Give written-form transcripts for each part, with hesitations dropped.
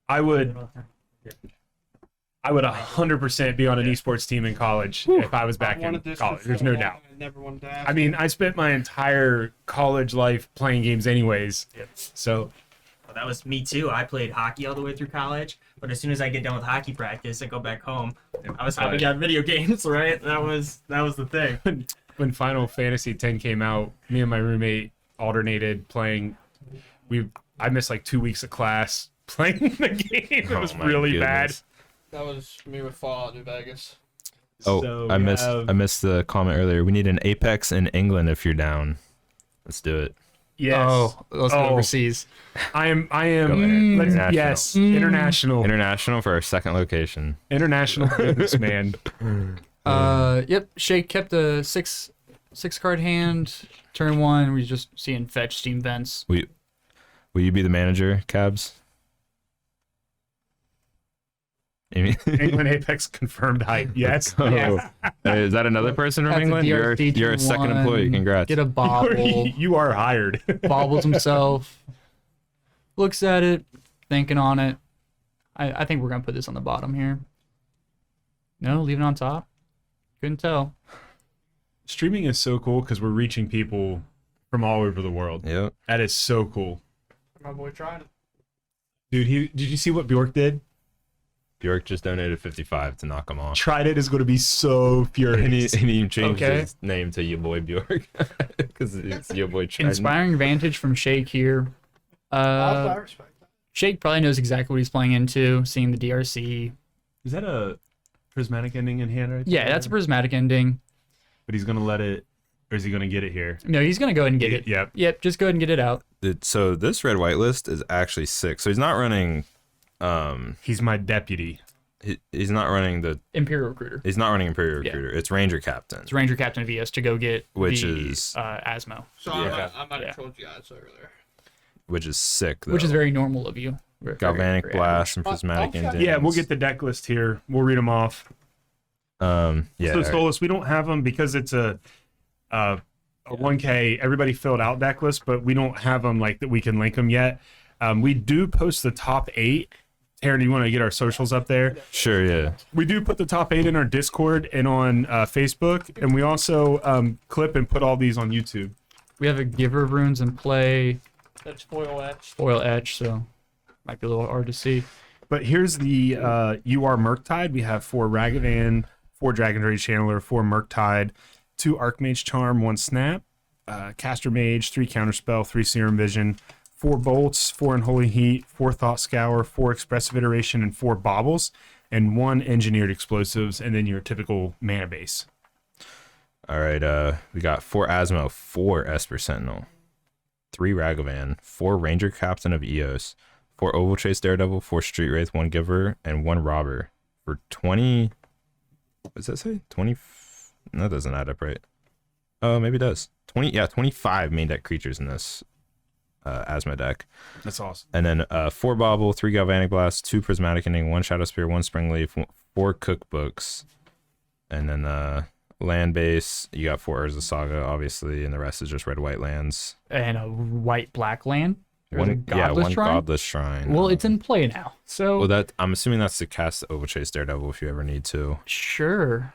I would 100% be on an esports team in college if I was back in college. There's no doubt. I never wanted to ask. I mean, I spent my entire college life playing games anyways. Yep. So Well, that was me too. I played hockey all the way through college, but as soon as I get done with hockey practice, I go back home. I was hopping on video games, right? That was the thing. when Final Fantasy X came out, me and my roommate alternated playing. I missed like 2 weeks of class playing the game. It was really bad. That was me with Fallout New Vegas. Oh, So I we missed have- I missed the comment earlier. We need an Apex in England if you're down. Let's do it. Yes. Oh, let's go overseas. I am. International. Yes. International. International for our second location. International businessman. Yep. Shake kept a six card hand. Turn one, we just seeing fetch steam vents. Will you be the manager, Cabs? Amy? England Apex confirmed hype. Yes. Oh. Yeah. Is that another person from That's a England? You're DRC a second one. employee. Congrats. Get a bobble. You are hired. Bobbles himself. Looks at it, thinking on it. I think we're gonna put this on the bottom here. No, leave it on top. Couldn't tell. Streaming is so cool because we're reaching people from all over the world. Yep. That is so cool. My boy tried it. Dude, did you see what Bjork did? Bjork just donated 55 to knock him off. Tried it is going to be so furious. And he changed Okay. his name to your boy Bjork because it's your boy Trident. Inspiring vantage from Shake here. I respect that. Shake probably knows exactly what he's playing into, seeing the DRC. Is that a prismatic ending in hand right there? Yeah, that's a prismatic ending. But he's going to let it, or is he going to get it here? No, he's gonna go ahead and get it. Yep. Yep, just go ahead and get it out. So this red white list is actually 6. So he's not running. He's my deputy. He's not running the. Imperial Recruiter. He's not running Imperial Yeah. Recruiter. It's Ranger Captain. It's Ranger Captain VS to go get Which the, is- Asmo, So Yeah. I might Yeah. have trolled you guys earlier. Which is sick. Though. which is very normal of you. Galvanic Very Blast and Oh, Prismatic okay. Endings. Yeah, we'll get the deck list here. We'll read them off. Yeah. So Stolas, we don't have them because it's a 1K. Everybody filled out deck list, but we don't have them like that. We can link them yet. We do post the top 8. Taryn, do you want to get our socials up there? Sure. Yeah. We do put the top 8 in our Discord and on Facebook, and we also clip and put all these on YouTube. We have a Giver of Runes in play, That's foil etched. foil etch, so might be a little hard to see. But here's the UR Murktide. We have 4 Ragavan, 4 Dragon Rage Channeler, 4 Murktide, 2 Archmage Charm, 1 Snap, Caster Mage, 3 Counterspell, 3 Serum Vision, 4 Bolts, 4 Unholy Heat, 4 Thought Scour, 4 Expressive Iteration, and 4 Baubles, and 1 Engineered Explosives, and then your typical mana base. All right. We got 4 Asmo, 4 Esper Sentinel, 3 Ragavan, 4 Ranger Captain of Eos, 4 Oval Chase Daredevil, 4 Street Wraith, 1 Giver, and 1 Robber for 20. What does that say? 20. That doesn't add up right. Oh, maybe it does. 20. Yeah, 25 main deck creatures in this Asmo deck. That's awesome. And then 4 Bobble, 3 Galvanic Blast, 2 Prismatic Ending, 1 Shadow Spear, 1 Spring Leaf, 4 Cookbooks, and then land base. You got 4 Urza Saga, obviously, and the rest is just red white lands. And a white black land. One Godless Shrine? Godless Shrine. Well, it's in play now, so Well, that I'm assuming that's to cast the Oval Chase Daredevil if you ever need to. sure.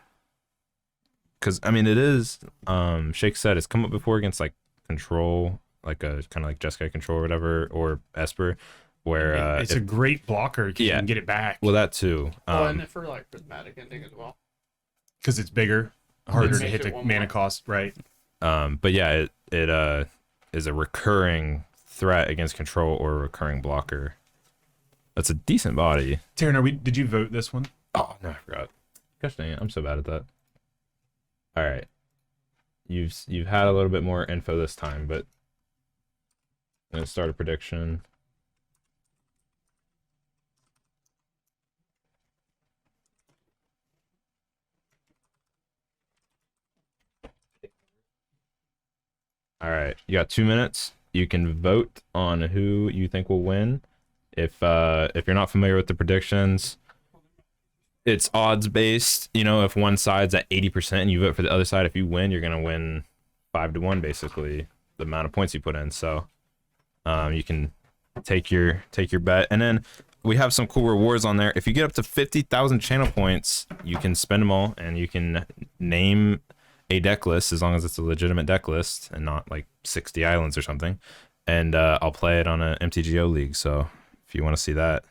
Because I mean, it is. Shake said it's come up before against like control, like a kind of like Jeskai control or whatever, or Esper, where It's a great blocker because you Yeah. can get it back well that too. And it for like prismatic ending as well. because it's bigger, harder It to makes hit it the one mana more. cost, right? But yeah, it is a recurring threat against control or a recurring blocker. That's a decent body. Taryn, did you vote this one? Oh no, I forgot. Gosh dang it, I'm so bad at that. All right, you've had a little bit more info this time, but I'm gonna start a prediction. All right, you got 2 minutes. You can vote on who you think will win. If you're not familiar with the predictions, it's odds based. You know, if one side's at 80% and you vote for the other side, if you win, you're gonna win 5-1 basically the amount of points you put in. So you can take your bet, and then we have some cool rewards on there. If you get up to 50,000 channel points, you can spend them all, and you can name a deck list as long as it's a legitimate deck list and not like 60 islands or something. And I'll play it on an MTGO league. So if you want to see that,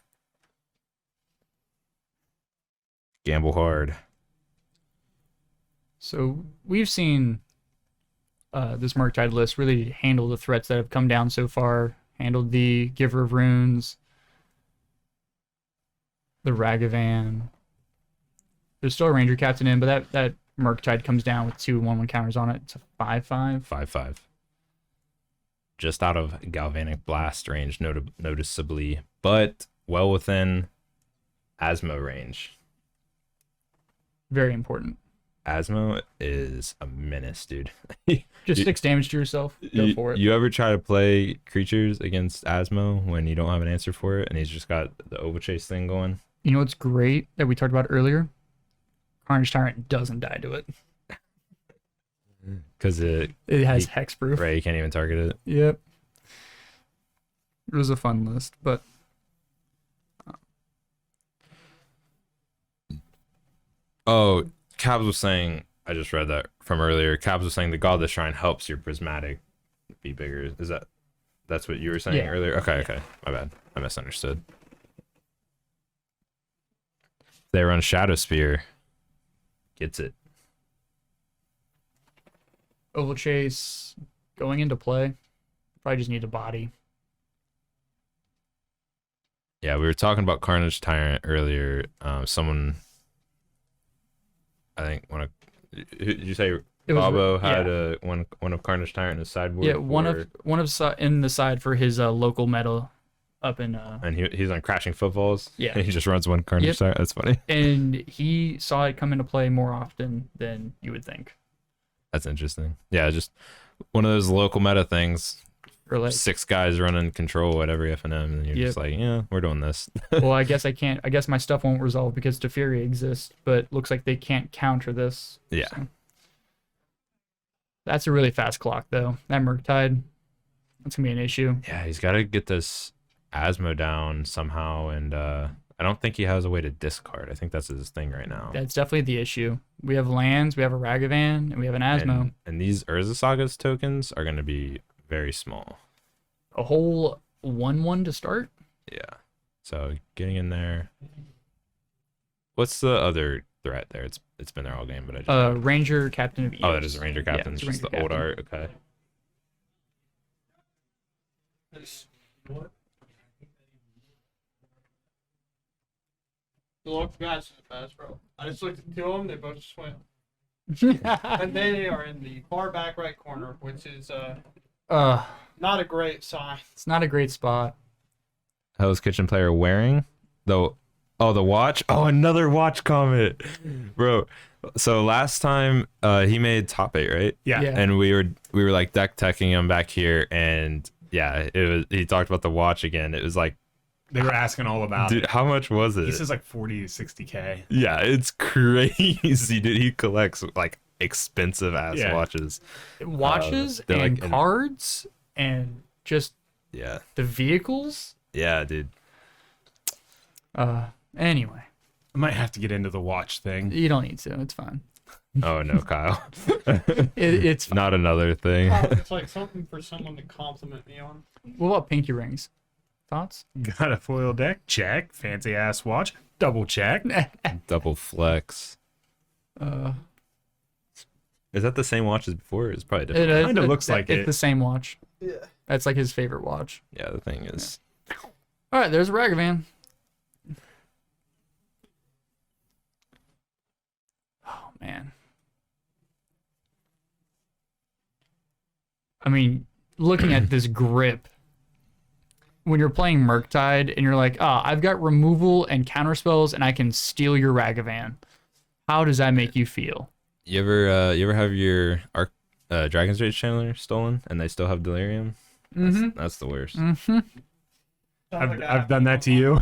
gamble hard. So we've seen this Murktide list really handle the threats that have come down so far. Handled the Giver of Runes, the Ragavan. There's still a Ranger Captain in, but that Murktide comes down with 2 1/1 counters on it. It's a 5/5. 5/5. Just out of Galvanic Blast range, noticeably, but well within Asmo range. Very important. Asmo is a menace, dude. Just 6 damage to yourself. Go for it. You ever try to play creatures against Asmo when you don't have an answer for it, and he's just got the Overchase thing going? You know what's great that we talked about earlier? Carnage Tyrant doesn't die to it. Because It has hexproof. right, you can't even target it. Yep. It was a fun list, but Oh, Cabs was saying, I just read that from earlier. Cabs was saying the Godless Shrine helps your prismatic be bigger. That's what you were saying Yeah. earlier? Okay. My bad. I misunderstood. They run Shadow Spear. Gets it. Oval Chase going into play. Probably just need a body. Yeah, we were talking about Carnage Tyrant earlier. Someone, I think, did you say It was Bobo yeah. had one of Carnage Tyrant in his sideboard? Yeah, one of in the side for his local meta up in and he's on Crashing Footballs. Yeah. He just runs one Carnage Yep. Tyrant. That's funny. and he saw it come into play more often than you would think. That's interesting. Yeah, just one of those local meta things. Or like, 6 guys running control at every FNM, and you're just like, yeah, we're doing this. well, I guess my stuff won't resolve because Teferi exists, but looks like they can't counter this. Yeah. So. That's a really fast clock, though. That Murktide, that's gonna be an issue. Yeah, he's got to get this Asmo down somehow, and I don't think he has a way to discard. I think that's his thing right now. That's definitely the issue. We have lands, we have a Ragavan, and we have an Asmo. And these Urza Saga's tokens are going to be very small. A whole 1/1 to start. Yeah. So getting in there. What's the other threat there? It's been there all game, but I just Ranger Captain of Eos. oh, that is a Ranger Captain. Yeah, It's it's a just the Ranger old Captain. art. Okay. Look, guys, fast, bro. I just looked at 2 of them. They both just went. And they are in the far back right corner, which is not a great sign. It's not a great spot. Hell's Kitchen player wearing the watch. Oh, another watch comment, bro. So last time he made top 8, right? Yeah. Yeah. And we were like deck teching him back here, and yeah, he talked about the watch again. It was like, They were asking all about dude, it. how much was it? He says like 40 to 60K. Yeah, it's crazy, dude. He collects like expensive ass Yeah. watches. Watches they're and like cards and just Yeah, the vehicles. yeah, dude. Anyway, I might have to get into the watch thing. you don't need to. It's fine. Oh no, Kyle. It's fine. Not another thing. It's like something for someone to compliment me on. What about pinky rings? Thoughts? Got a foil deck? Check. Fancy ass watch? Double check. Double flex. Is that the same watch as before? It's probably different. Kinda looks like it's it. the same watch. Yeah. That's like his favorite watch. Yeah, the thing is. All right, there's a Ragavan. Oh man. I mean, looking at this grip, when you're playing Murktide and you're like, I've got removal and counter spells and I can steal your Ragavan. How does that make you feel? You ever have your Dragon's Rage Chandler stolen and they still have Delirium? That's the worst. I've done that to you.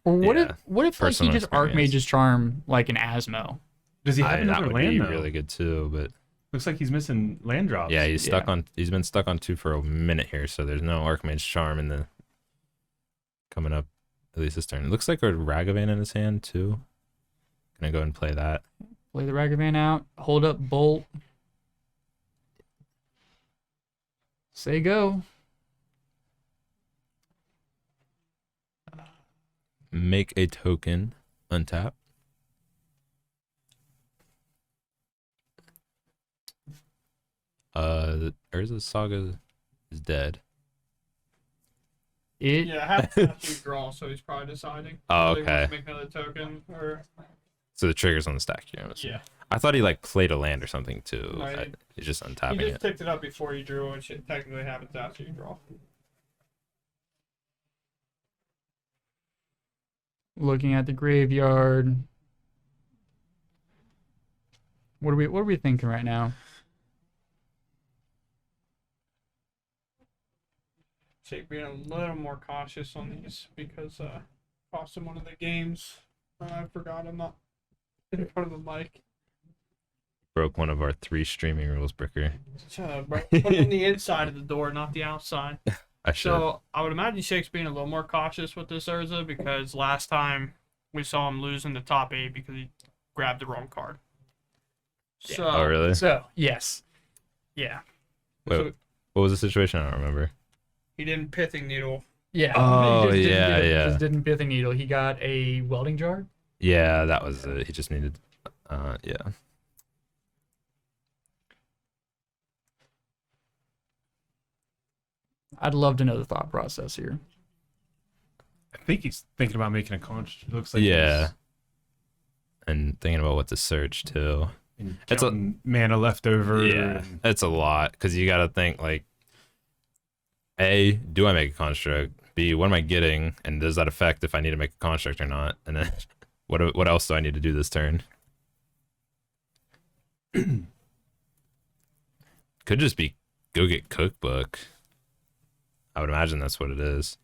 Or what Yeah, if like he personal just experience. Archmage's Charm like an Asmo? Does he have That another would land be though? really good too, but Looks like he's missing land drops. yeah, he's stuck Yeah. on. He's been stuck on 2 for a minute here, so there's no Archmage Charm in the coming up at least this turn. It looks like a Ragavan in his hand too. Gonna go and play that. Play the Ragavan out. Hold up Bolt. Say go. Make a token. Untap. Urza Saga is dead. It Yeah, half the you draw, so he's probably deciding. Oh, whether he wants okay. to make another token or So the trigger's on the stack here. yeah. I thought he like played a land or something too. No, he- He's just He untapping just it. picked it up before you drew, which it technically happens after you draw. looking at the graveyard. What are we thinking right now? Jake being a little more cautious on these because cost him one of the games. I forgot I'm not in front of the mic. Broke one of our 3 streaming rules, Bricker. Bro, put it on the inside of the door, not the outside. I should. So I would imagine Shake's being a little more cautious with this Urza because last time we saw him lose in the top 8 because he grabbed the wrong card. So, Oh, really? So yes, yeah, Wait, so what was the situation? I don't remember. he didn't pithing needle. yeah. Oh, He just didn't yeah, do it. yeah. Just didn't pith a needle. He got a welding jar. Yeah, that was it. He just needed. Yeah. I'd love to know the thought process here. I think he's thinking about making a conch. It looks like Yeah. And thinking about what to search too. he's It's a- counting mana left over. Yeah, and- it's a lot because you got to think like, A, do I make a construct? B, what am I getting? And does that affect if I need to make a construct or not? And then what else do I need to do this turn? Could just be go get cookbook. I would imagine that's what it is.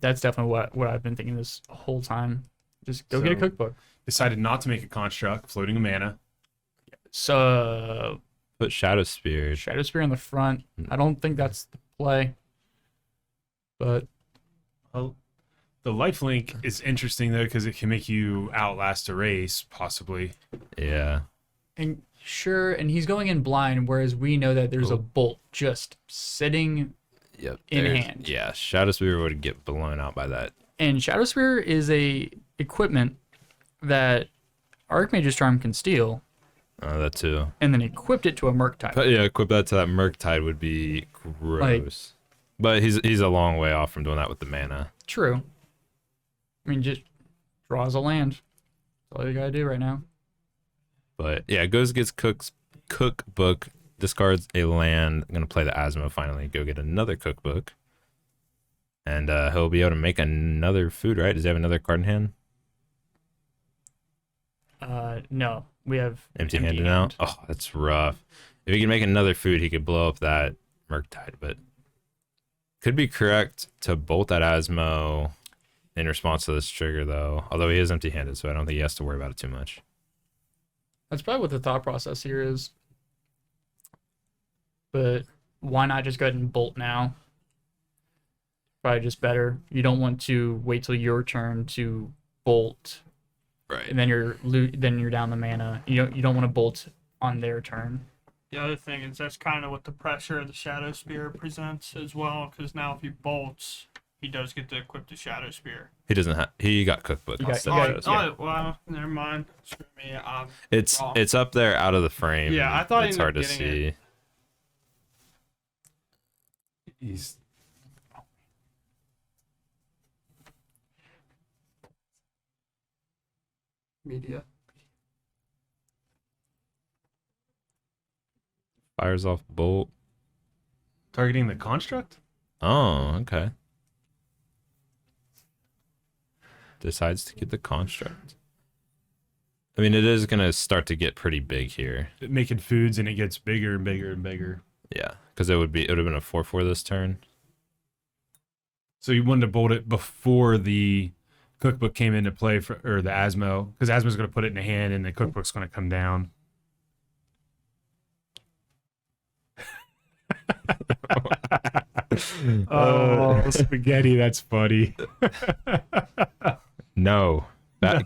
That's definitely what I've been thinking this whole time. Just go get a So- cookbook. Decided not to make a construct, floating a mana. So Put Shadow Spear. Shadow Spear in the front. I don't think that's the play. But Well, the lifelink is interesting though because it can make you outlast a race, possibly. Yeah. and sure, and he's going in blind, whereas we know that there's a Oh. bolt just sitting. Yep. In there's- hand. Yeah. Shadow Spear would get blown out by that. And Shadow Spear is a equipment that Archmage's Charm can steal, That too. and then equipped it to a Murktide. But yeah, equip that to that Murktide would be gross. But he's a long way off from doing that with the mana. True. I mean, just draws a land. That's all you gotta do right now. But yeah, goes gets cookbook, discards a land. I'm gonna play the Asmo finally. Go get another cookbook, and he'll be able to make another food. Right? Does he have another card in hand? No, we have Empty-handed now. Oh, that's rough. If he can make another food, he could blow up that Murktide. But could be correct to bolt that Asmo in response to this trigger, though. Although he is empty-handed, so I don't think he has to worry about it too much. That's probably what the thought process here is. But why not just go ahead and bolt now? Probably just better. You don't want to wait till your turn to bolt, Right. and then you're down the mana. You don't want to bolt on their turn. The other thing is that's kind of what the pressure of the Shadow Spear presents as well, because now if he bolts, he does get to equip the Shadow Spear. He doesn't have. He got cookbook. You got- instead you of got- Shadow Spear. Well, never mind. Screw me. It's wrong. it's up there out of the frame. Yeah, I thought he it's ended hard up to getting see. it. He's media. Fires off bolt. targeting the construct. Oh, okay. Decides to get the construct. I mean, it is gonna start to get pretty big here. Making foods and it gets bigger and bigger and bigger. Yeah, because it would have been a 4/4 this turn. So you wanted to bolt it before the cookbook came into play or the Asmo, because Asmo's going to put it in the hand and the cookbook's going to come down. Oh, spaghetti. That's funny. No.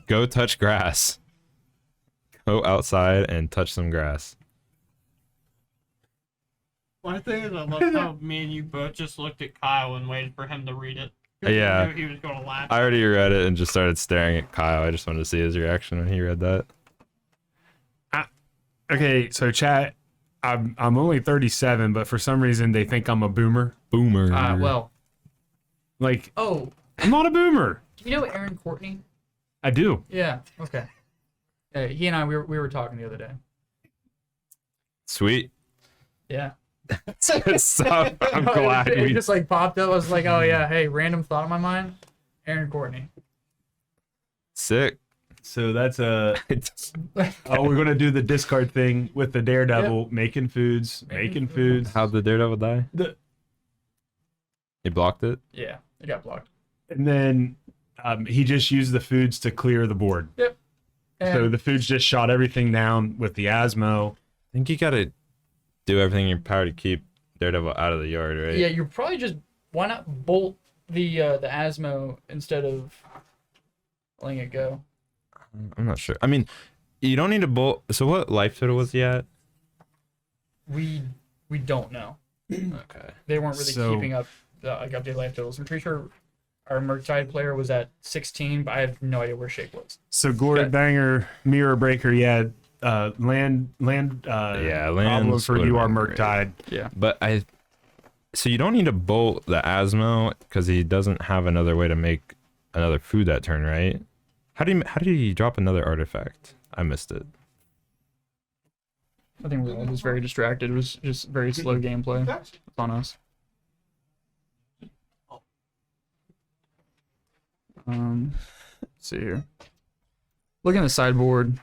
Go touch grass. Go outside and touch some grass. One thing is, I love how me and you both just looked at Kyle and waited for him to read it. 'Cause we Yeah. knew he was going to laugh. I already read it and just started staring at Kyle. I just wanted to see his reaction when he read that. Okay, so chat. I'm only 37, but for some reason they think I'm a boomer. Boomer. Well. Like, Oh, I'm not a boomer. do you know Aaron Courtney? I do. Yeah. Okay. He and I we were talking the other day. Sweet. Yeah. So, I'm glad it we just like popped up. I was like, oh yeah, hey, random thought in my mind. Aaron Courtney. sick. So that's a. Oh, we're gonna do the discard thing with the Daredevil, making foods. How'd the Daredevil die? He blocked it? Yeah, it got blocked. And then he just used the foods to clear the board. Yep. So And the foods just shot everything down with the Asmo. I think you gotta do everything in your power to keep Daredevil out of the yard, right? yeah, you're probably just why not bolt the Asmo instead of letting it go. I'm not sure. I mean, you don't need to bolt. So what life total was he at? We don't know. Okay. They weren't really So- keeping up the updated life totals. I'm pretty sure our Murktide player was at 16, but I have no idea where Shake was. So Glory Okay. Banger, Mirror Breaker, yeah. Land. Yeah, problem land's for you are would've been Murktide. Yeah. But so you don't need to bolt the Asmo because he doesn't have another way to make another food that turn, right? How did he drop another artifact? I missed it. I think we were all just very distracted. It was just very slow gameplay. It's on us. Let's see here. Looking at the sideboard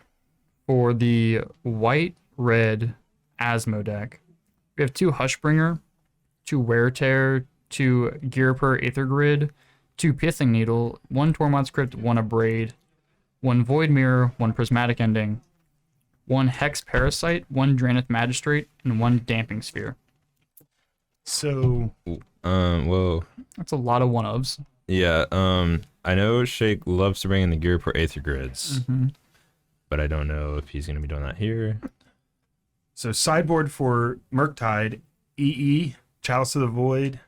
for the white-red Asmo deck, we have 2 Hushbringer, 2 Wear Tear, 2 Gearper Aether Grid, 2 Pithing Needle, 1 Tormod's Crypt, 1 Abrade, 1 Void Mirror, 1 Prismatic Ending, 1 Hex Parasite, 1 Dranith Magistrate, and 1 Damping Sphere. So Whoa. That's a lot of one-ofs. Yeah, I know Shake loves to bring in the gear per Aether Grids, but I don't know if he's going to be doing that here. So sideboard for Murktide, EE, Chalice of the Void,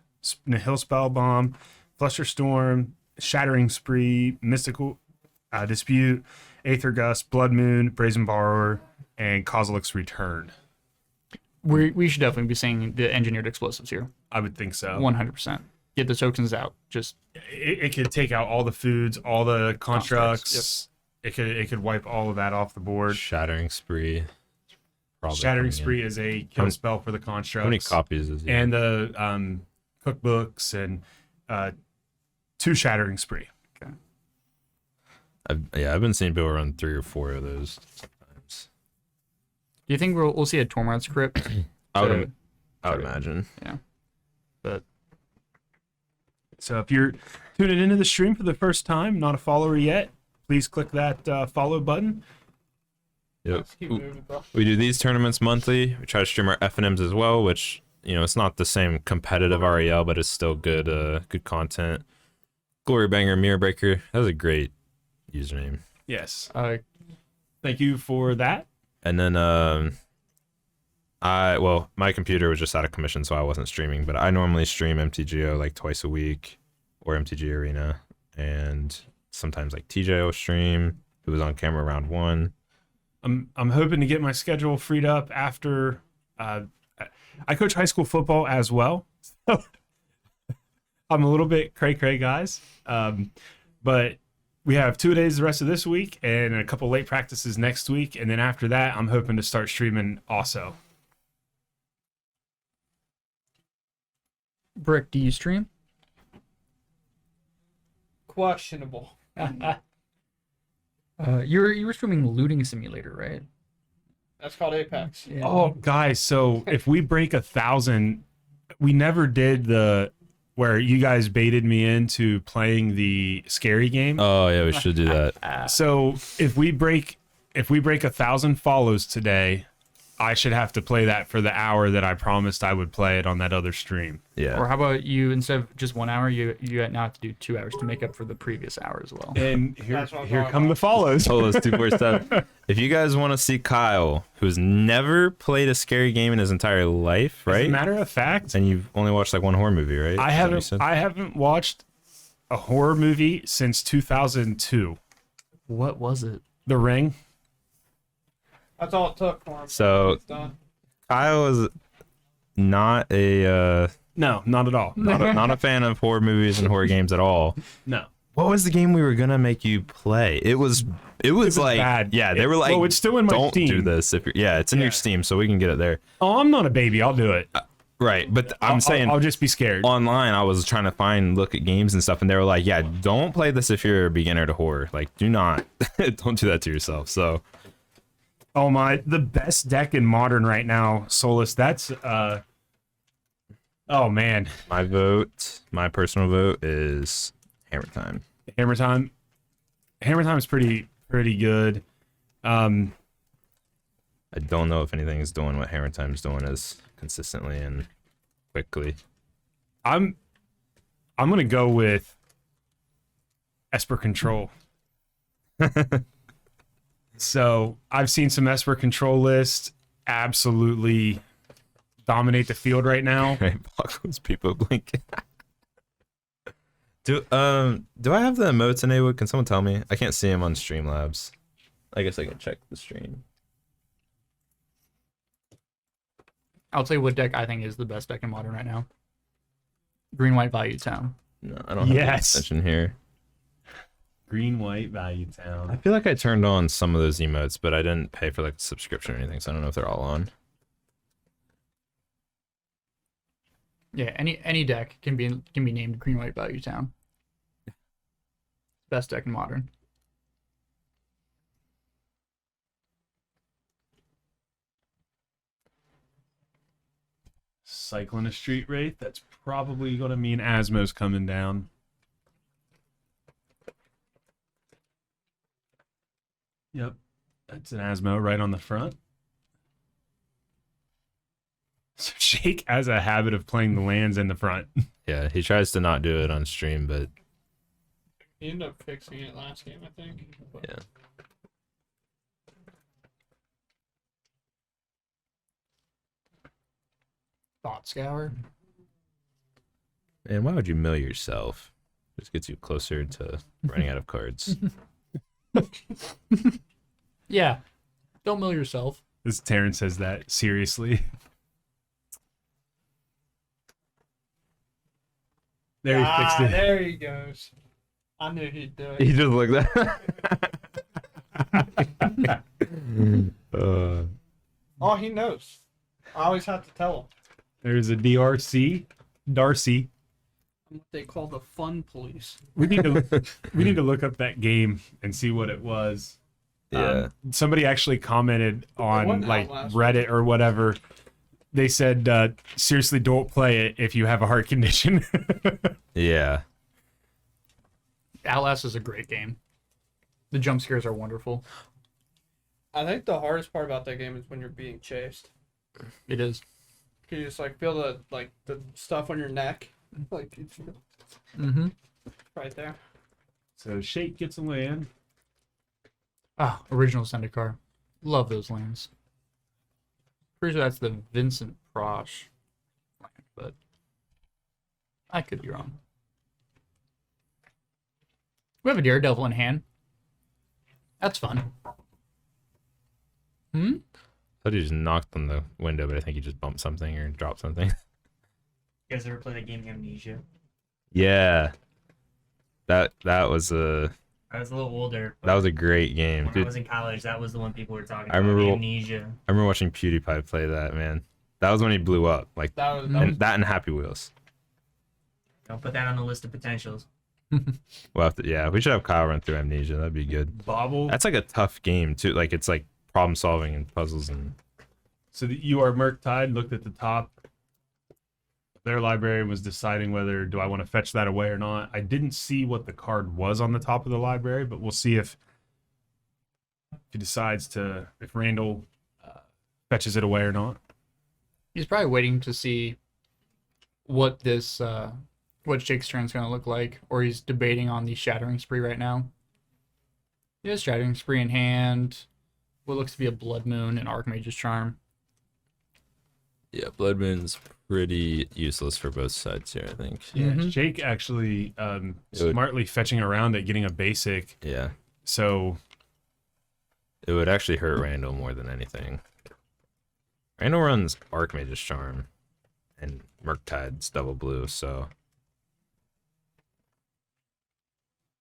Nihil Spellbomb, Flusterstorm, Shattering Spree, Mystical Dispute, Aether Gust, Blood Moon, Brazen Borrower, and Kozilek's Return. We should definitely be saying the engineered explosives here. I would think so. 100%. Get the tokens out. Just It could take out all the foods, all the constructs. It could wipe all of that off the board. Shattering Spree. Probably Shattering coming in. Spree is a kill spell for the constructs. How many copies is he? And the cookbooks and 2 Shattering Spree. I've been seeing people run 3 or 4 of those sometimes. do you think we'll see a Tormod's Crypt? I would So- imagine. But So if you're tuning into the stream for the first time, not a follower yet, please click that follow button. Yep. Keep moving, bro. We do these tournaments monthly. We try to stream our FNMs as well, which, you know, it's not the same competitive REL, but it's still good good content. Glory Banger, Mirror Breaker. That was a great username. Yes. uh, Thank you for that. And then my computer was just out of commission, so I wasn't streaming, but I normally stream MTGO like twice a week or MTG Arena, and sometimes like TJ will stream. It was on camera round 1. I'm hoping to get my schedule freed up after I coach high school football as well. So I'm a little bit cray guys. But we have 2 days the rest of this week and a couple late practices next week, and then after that I'm hoping to start streaming also. Brick, do you stream? Questionable. You were streaming Looting Simulator, right? That's called Apex. Yeah. Oh, guys, so if we break 1,000, we never did the where you guys baited me into playing the scary game. Oh yeah, we should do that. So if we break 1,000 follows today, I should have to play that for the hour that I promised I would play it on that other stream. Yeah. Or how about you, instead of just 1 hour, you now have to do 2 hours to make up for the previous hour as well. And That's what I'm here talking come the about. follows. Solos 247. If you guys want to see Kyle, who's never played a scary game in his entire life, As a right? matter of fact, And you've only watched like one horror movie, right? I Is that what you haven't said? I haven't watched a horror movie since 2002. What was it? The Ring. That's all it took for him. So- It's done. Kyle is not a No, not at all. not a fan of horror movies and horror games at all. No. What was the game we were gonna make you play? It was like bad. yeah, they were like, Well, it's still in my don't Steam. do this if you're it's in Yeah. your Steam, so we can get it there. Oh, I'm not a baby. I'll do it. Right, but I'm saying I'll just be scared. online, I was trying to look at games and stuff, and they were like, yeah, don't play this if you're a beginner to horror. Like, do not, don't do that to yourself. So Oh my, the best deck in Modern right now, Solus. That's oh man, my personal vote is Hammer Time. Hammer Time. Hammer Time is pretty good. I don't know if anything is doing what Hammer Time's doing as consistently and quickly. I'm gonna go with Esper Control. So I've seen some Esper Control lists absolutely dominate the field right now. Right, block those people blinking. Do I have the emotes enabled? Can someone tell me? I can't see them on Streamlabs. I guess I can check the stream. I'll tell you what deck I think is the best deck in Modern right now. Green White Value Town. No, I don't have Yes. the extension here. Green White Value I Town. feel like I turned on some of those emotes, but I didn't pay for like the subscription or anything, so I don't know if they're all on. Yeah, any deck can be named Green White Value Town. Best deck in Modern. Cycling a Street Wraith. That's probably gonna mean Asmo's coming down. Yep, that's an Asmo right on the front. So Shake has a habit of playing the lands in the front. Yeah, he tries to not do it on stream, but He ended up fixing it last game, I think. But yeah. Thought Scour. And why would you mill yourself? Just gets you closer to running out of cards. Yeah. Don't mill yourself. This Terran says that seriously. There he fixed it. There he goes. I knew he'd do it. He just looked that. Oh, he knows. I always have to tell him. There's a DRC. Darcy. I'm what they call the fun police. We need to look up that game and see what it was. Yeah. Somebody actually commented on wasn't like Outlast. Reddit or whatever. They said, seriously, don't play it if you have a heart condition. Yeah. Outlast is a great game. The jump scares are wonderful. I think the hardest part about that game is when you're being chased. It is. You just like feel the stuff on your neck, like it's Mm-hmm. right there. So Shake gets a land. Ah, original Zendikar. Love those lands. Pretty sure that's the Vincent Prosh land, but I could be wrong. We have a Daredevil in hand. That's fun. Hmm? I thought he just knocked on the window, but I think he just bumped something or dropped something. You guys ever play that game Amnesia? Yeah. That was a I was a little older. but that was a great game, when I dude. was in college, that was the one people were talking I about. remember- Amnesia. I remember watching PewDiePie play that, man. That was when he blew up. Like That was and that and Happy Wheels. Don't put that on the list of potentials. We'll have to, yeah, we should have Kyle run through Amnesia. That'd be good. Bobble. That's like a tough game too. Like it's like problem solving and puzzles and So that you are Murktide, looked at the top. Their library was deciding whether do I want to fetch that away or not. I didn't see what the card was on the top of the library, but we'll see if he decides to, if Randall fetches it away or not. He's probably waiting to see what what Jake's turn's gonna look like, or he's debating on the Shattering Spree right now. He has Shattering Spree in hand. What looks to be a Blood Moon and Archmage's Charm. Yeah, Blood Moon's pretty useless for both sides here, I think. Yeah, Mhm. Jake actually would- smartly fetching around it, getting a basic. Yeah. So It would actually hurt Randall more than anything. Randall runs Archmage's Charm and Murktide's double blue, so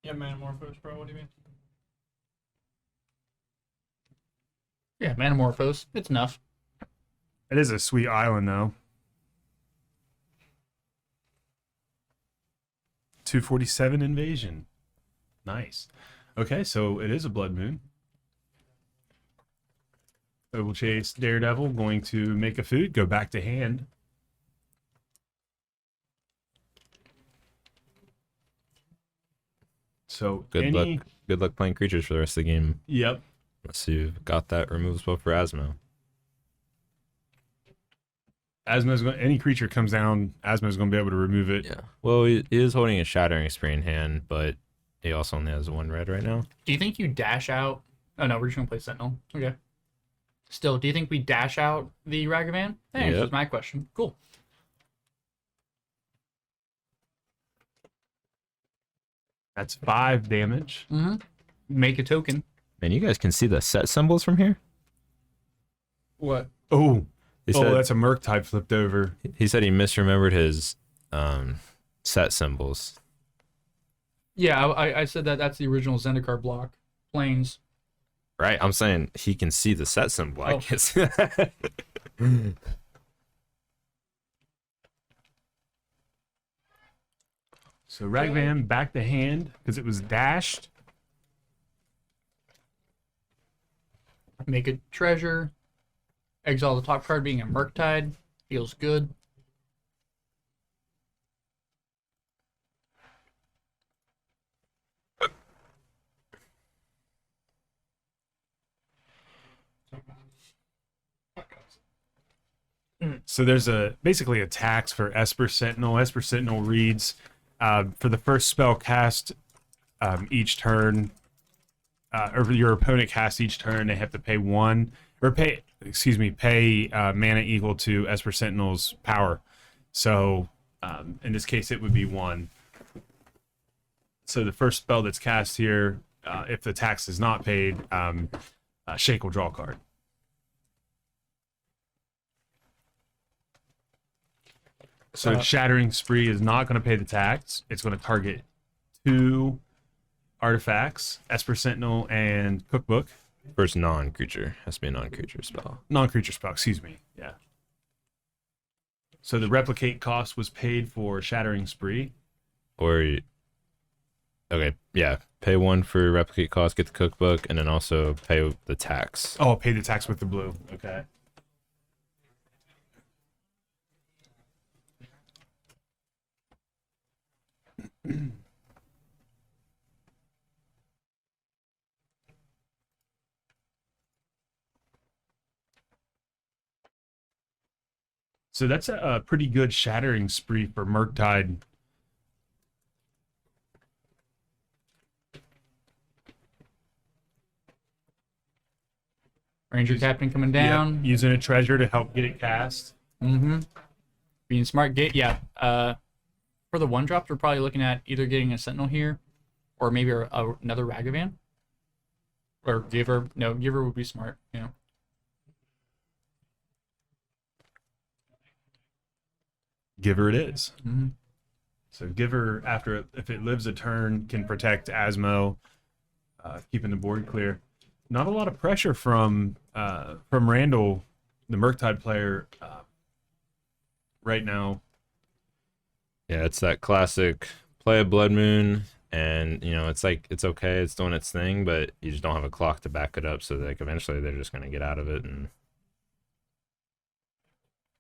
Yeah, Manamorphose, bro. What do you mean? Yeah, Manamorphose. It's enough. it is a sweet island though. 247 invasion. Nice. Okay, so it is a Blood Moon. Oval Chase Daredevil going to make a food, go back to hand. So good luck. Good luck playing creatures for the rest of the game. Yep. Unless you've got that removal spell for Asmo. Asmo's going. Any creature comes down, Asmo's going to be able to remove it. Yeah. Well, he is holding a Shattering Spree in hand, but he also only has 1 red right now. Do you think you dash out? Oh no, we're just gonna play Sentinel. Okay. Still, do you think we dash out the Ragavan? That answers Yep. my question. Cool. That's 5 damage. Mm-hmm. Make a token. Man, you guys can see the set symbols from here? What? Oh, He said, that's a Murktide flipped over. he said he misremembered his set symbols. Yeah, I said that's the original Zendikar block. Planes. Right? I'm saying he can see the set symbol. I Oh. guess. So Ragavan back to hand because it was dashed. Make a treasure. Exile the top card being a Murktide. Feels good. So there's basically a tax for Esper Sentinel. Esper Sentinel reads for the first spell cast each turn, or your opponent casts each turn, they have to pay mana equal to Esper Sentinel's power. So in this case, it would be 1. So the first spell that's cast here, if the tax is not paid, Shake will draw a card. So Shattering Spree is not going to pay the tax. It's going to target 2 artifacts, Esper Sentinel and Cookbook. First non-creature. Has to be a non-creature spell. Non-creature spell, excuse me. Yeah. So the replicate cost was paid for Shattering Spree. Okay, yeah. Pay 1 for replicate cost, get the cookbook, and then also pay the tax. Oh, pay the tax with the blue. Okay. So that's a pretty good Shattering Spree for Murktide. Ranger Captain coming down. Yep, using a treasure to help get it cast. Mm-hmm. Being smart. Yeah. For the 1-drops, we're probably looking at either getting a Sentinel here, or maybe another Ragavan. Or Giver. No, Giver would be smart. Yeah. Giver it is. Mm-hmm. So Giver, if it lives a turn, can protect Asmo, keeping the board clear. Not a lot of pressure from Randall, the Murktide player, right now. Yeah, it's that classic play a Blood Moon, and it's like it's okay, it's doing its thing, but you just don't have a clock to back it up. So like eventually they're just gonna get out of it, and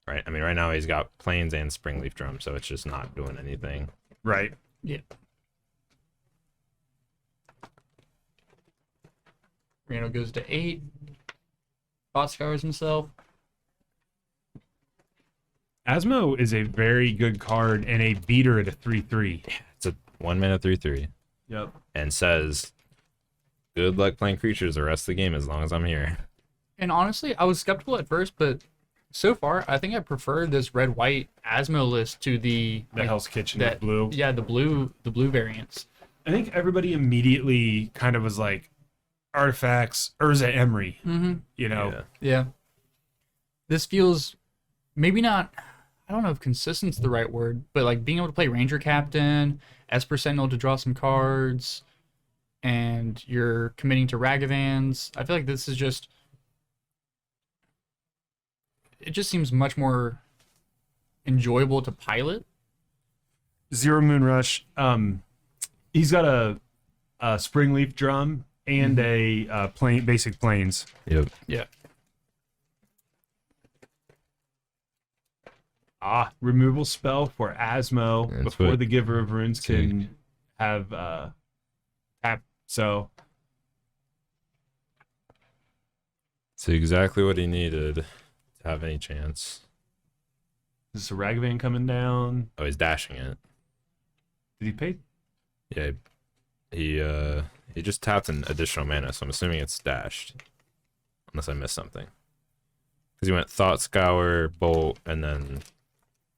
right. I mean, right now he's got Plains and Springleaf Drum, so it's just not doing anything. Right. Yeah. Randall goes to 8. Bot scours himself. Asmo is a very good card and a beater at a 3/3. It's a 1 mana 3/3 Yep. and says, "Good luck playing creatures the rest of the game as long as I'm here." And honestly, I was skeptical at first, but so far, I think I prefer this red-white Asmo list to the Hell's Kitchen that with blue. Yeah, the blue variants. I think everybody immediately kind of was like, artifacts, Urza Emery. Mm-hmm. You know, Yeah. Yeah. This feels maybe not. I don't know if consistent's the right word, but like being able to play Ranger Captain, Esper Sentinel to draw some cards, and you're committing to Ragavans. I feel like this is just. It just seems much more enjoyable to pilot. Zero Moon Rush. He's got a Springleaf Drum and a basic planes. Yep. Yeah. Removal spell for Asmo That's before what- the Giver of Runes can have tap. So It's exactly what he needed to have any chance. this is a Ragavan coming down. Oh, he's dashing it. Did he pay? Yeah. He just tapped an additional mana, so I'm assuming it's dashed. Unless I missed something. Because he went Thought Scour, Bolt, and then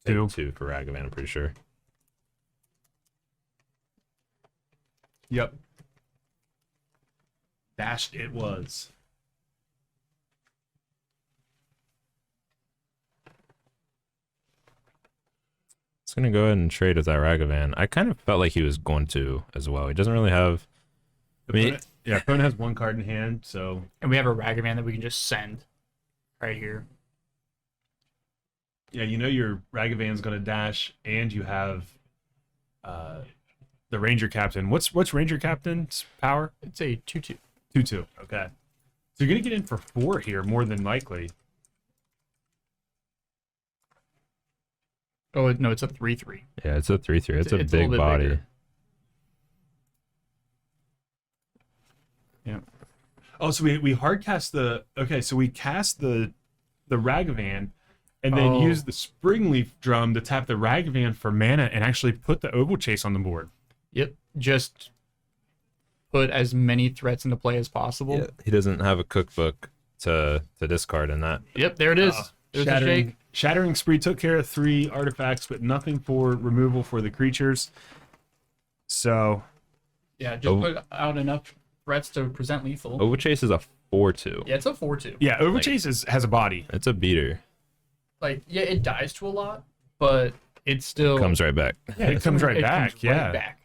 Two. two for Ragavan, I'm pretty sure. Yep. Dashed it was. It's gonna go ahead and trade with that Ragavan. I kind of felt like he was going to as well. He doesn't really have. I mean, Opponent has one card in hand, so And we have a Ragavan that we can just send right here. yeah, you know your Ragavan's gonna dash, and you have the Ranger Captain. What's Ranger Captain's power? It's a 2/2. 2/2. Okay. So you're gonna get in for 4 here, more than likely. Oh no, it's a 3/3. yeah, it's a 3/3. It's a It's a big little bit body. bigger. Oh, so we hard cast the so we cast the Ragavan and then Oh. use the Springleaf Drum to tap the Ragavan for mana and actually put the Oval Chase on the board. Yep. Just put as many threats into play as possible. Yeah, he doesn't have a cookbook to discard in that. Yep, there it is. There's a shake. Shattering Spree took care of 3 artifacts, but nothing for removal for the creatures. So Yeah, just Oh. put out enough threats to present lethal. Overchase is a 4/2. Yeah, it's a 4/2. yeah, Oval Chase has a body. It's a beater. Like, yeah, it dies to a lot, but it still Comes right back. Yeah, it comes right back. comes Yeah. right back.